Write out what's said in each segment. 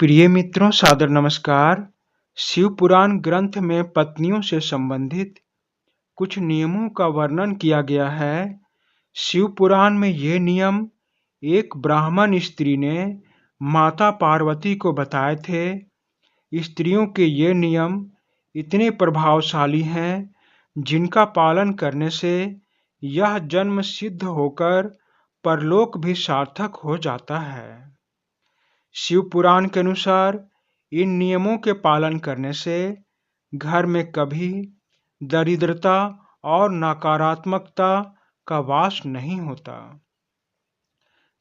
प्रिय मित्रों, सादर नमस्कार। शिव पुराण ग्रंथ में पत्नियों से संबंधित कुछ नियमों का वर्णन किया गया है। शिव पुराण में ये नियम एक ब्राह्मण स्त्री ने माता पार्वती को बताए थे। स्त्रियों के ये नियम इतने प्रभावशाली हैं जिनका पालन करने से यह जन्म सिद्ध होकर परलोक भी सार्थक हो जाता है। शिव पुराण के अनुसार इन नियमों के पालन करने से घर में कभी दरिद्रता और नकारात्मकता का वास नहीं होता।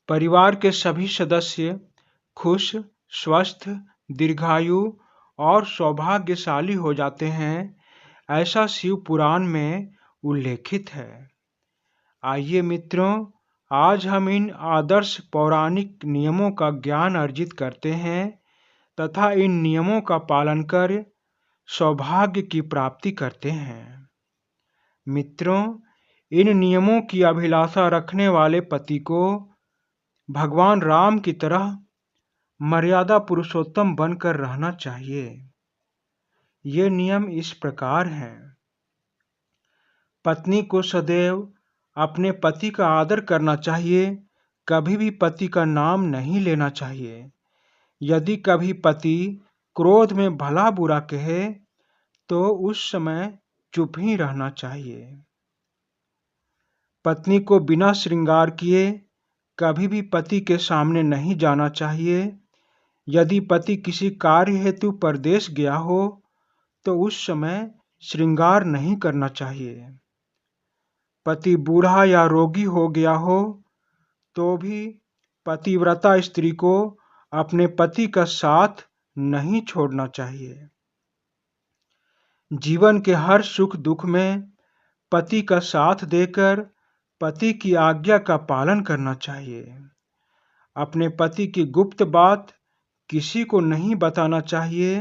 परिवार के सभी सदस्य खुश, स्वस्थ, दीर्घायु और सौभाग्यशाली हो जाते हैं, ऐसा शिव पुराण में उल्लेखित है। आइए मित्रों, आज हम इन आदर्श पौराणिक नियमों का ज्ञान अर्जित करते हैं तथा इन नियमों का पालन कर सौभाग्य की प्राप्ति करते हैं। मित्रों, इन नियमों की अभिलाषा रखने वाले पति को भगवान राम की तरह मर्यादा पुरुषोत्तम बनकर रहना चाहिए। ये नियम इस प्रकार हैं। पत्नी को सदैव अपने पति का आदर करना चाहिए। कभी भी पति का नाम नहीं लेना चाहिए। यदि कभी पति क्रोध में भला बुरा कहे तो उस समय चुप ही रहना चाहिए। पत्नी को बिना श्रृंगार किए कभी भी पति के सामने नहीं जाना चाहिए। यदि पति किसी कार्य हेतु परदेश गया हो तो उस समय श्रृंगार नहीं करना चाहिए। पति बूढ़ा या रोगी हो गया हो तो भी पतिव्रता स्त्री को अपने पति का साथ नहीं छोड़ना चाहिए। जीवन के हर सुख दुख में पति का साथ देकर पति की आज्ञा का पालन करना चाहिए। अपने पति की गुप्त बात किसी को नहीं बताना चाहिए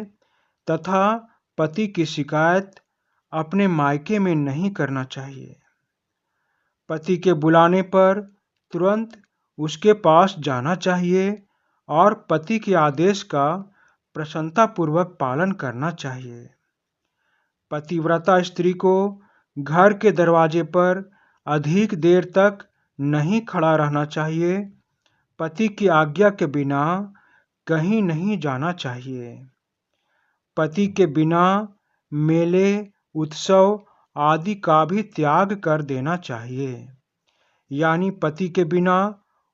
तथा पति की शिकायत अपने मायके में नहीं करना चाहिए। पति के बुलाने पर तुरंत उसके पास जाना चाहिए और पति के आदेश का प्रसन्नतापूर्वक पालन करना चाहिए। पतिव्रता स्त्री को घर के दरवाजे पर अधिक देर तक नहीं खड़ा रहना चाहिए। पति की आज्ञा के बिना कहीं नहीं जाना चाहिए। पति के बिना मेले, उत्सव आदि का भी त्याग कर देना चाहिए। यानी पति के बिना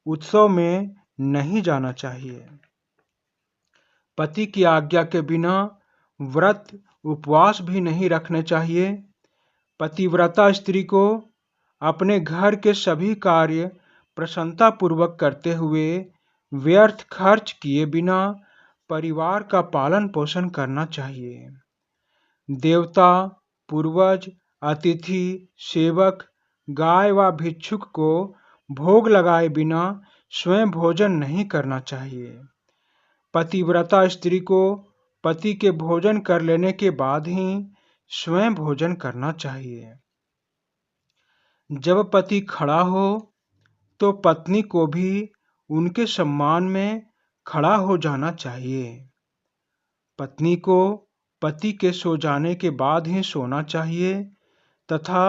उत्सव में नहीं जाना चाहिए। पति की आज्ञा के बिना व्रत उपवास भी नहीं रखने चाहिए। पतिव्रता स्त्री को अपने घर के सभी कार्य प्रसन्नतापूर्वक करते हुए व्यर्थ खर्च किए बिना परिवार का पालन पोषण करना चाहिए। देवता, पूर्वज, अतिथि, सेवक, गाय व भिक्षुक को भोग लगाए बिना स्वयं भोजन नहीं करना चाहिए। पतिव्रता स्त्री को पति के भोजन कर लेने के बाद ही स्वयं भोजन करना चाहिए। जब पति खड़ा हो तो पत्नी को भी उनके सम्मान में खड़ा हो जाना चाहिए। पत्नी को पति के सो जाने के बाद ही सोना चाहिए तथा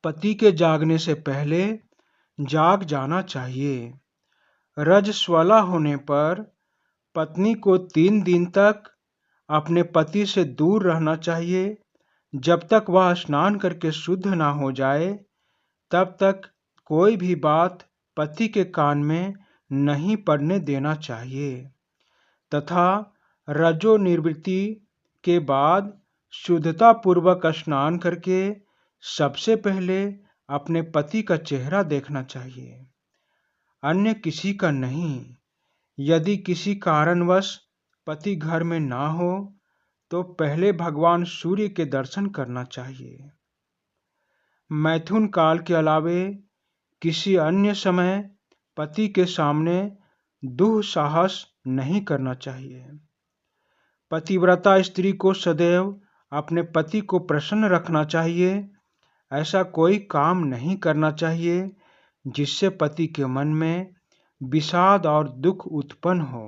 पति के जागने से पहले जाग जाना चाहिए। रजस्वला होने पर पत्नी को 3 दिन तक अपने पति से दूर रहना चाहिए। जब तक वह स्नान करके शुद्ध ना हो जाए तब तक कोई भी बात पति के कान में नहीं पड़ने देना चाहिए तथा रजो निवृत्ति के बाद शुद्धता पूर्वक स्नान करके सबसे पहले अपने पति का चेहरा देखना चाहिए, अन्य किसी का नहीं। यदि किसी कारणवश पति घर में ना हो तो पहले भगवान सूर्य के दर्शन करना चाहिए। मैथुन काल के अलावे किसी अन्य समय पति के सामने दुस्साहस नहीं करना चाहिए। पतिव्रता स्त्री को सदैव अपने पति को प्रसन्न रखना चाहिए। ऐसा कोई काम नहीं करना चाहिए जिससे पति के मन में विषाद और दुख उत्पन्न हो।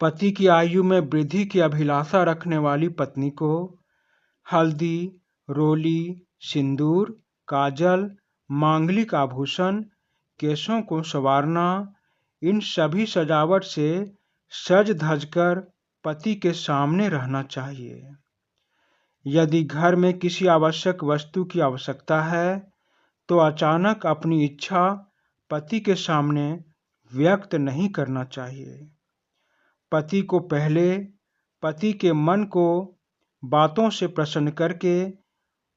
पति की आयु में वृद्धि की अभिलाषा रखने वाली पत्नी को हल्दी, रोली, सिंदूर, काजल, मांगलिक आभूषण, केशों को संवारना, इन सभी सजावट से सज धज कर पति के सामने रहना चाहिए। यदि घर में किसी आवश्यक वस्तु की आवश्यकता है तो अचानक अपनी इच्छा पति के सामने व्यक्त नहीं करना चाहिए। पति को पहले पति के मन को बातों से प्रसन्न करके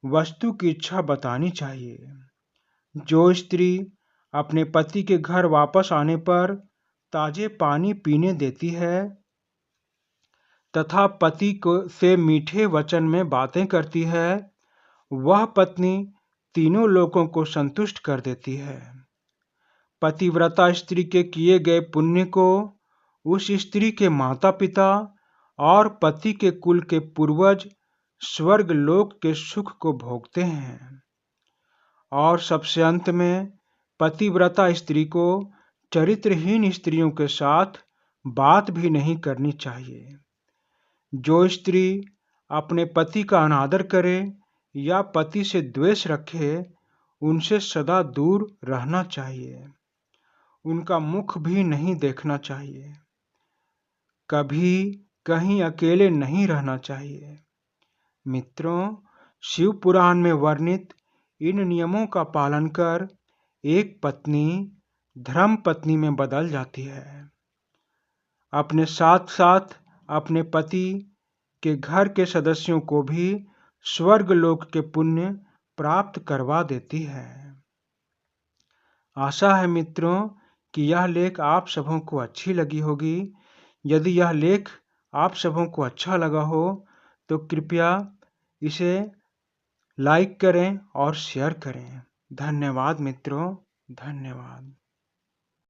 वस्तु की इच्छा बतानी चाहिए। जो स्त्री अपने पति के घर वापस आने पर ताजे पानी पीने देती है तथा पति को से मीठे वचन में बातें करती है, वह पत्नी तीनों लोगों को संतुष्ट कर देती है। पतिव्रता स्त्री के किए गए पुण्य को उस स्त्री के माता पिता और पति के कुल के पूर्वज स्वर्ग लोक के सुख को भोगते हैं। और सबसे अंत में पतिव्रता स्त्री को चरित्रहीन स्त्रियों के साथ बात भी नहीं करनी चाहिए। जो स्त्री अपने पति का अनादर करे या पति से द्वेष रखे, उनसे सदा दूर रहना चाहिए। उनका मुख भी नहीं देखना चाहिए। कभी कहीं अकेले नहीं रहना चाहिए। मित्रों, शिव पुराण में वर्णित इन नियमों का पालन कर एक पत्नी धर्म पत्नी में बदल जाती है। अपने साथ साथ अपने पति के घर के सदस्यों को भी स्वर्ग लोक के पुण्य प्राप्त करवा देती है। आशा है मित्रों कि यह लेख आप सबों को अच्छी लगी होगी। यदि यह लेख आप सबों को अच्छा लगा हो तो कृपया इसे लाइक करें और शेयर करें। धन्यवाद मित्रों, धन्यवाद।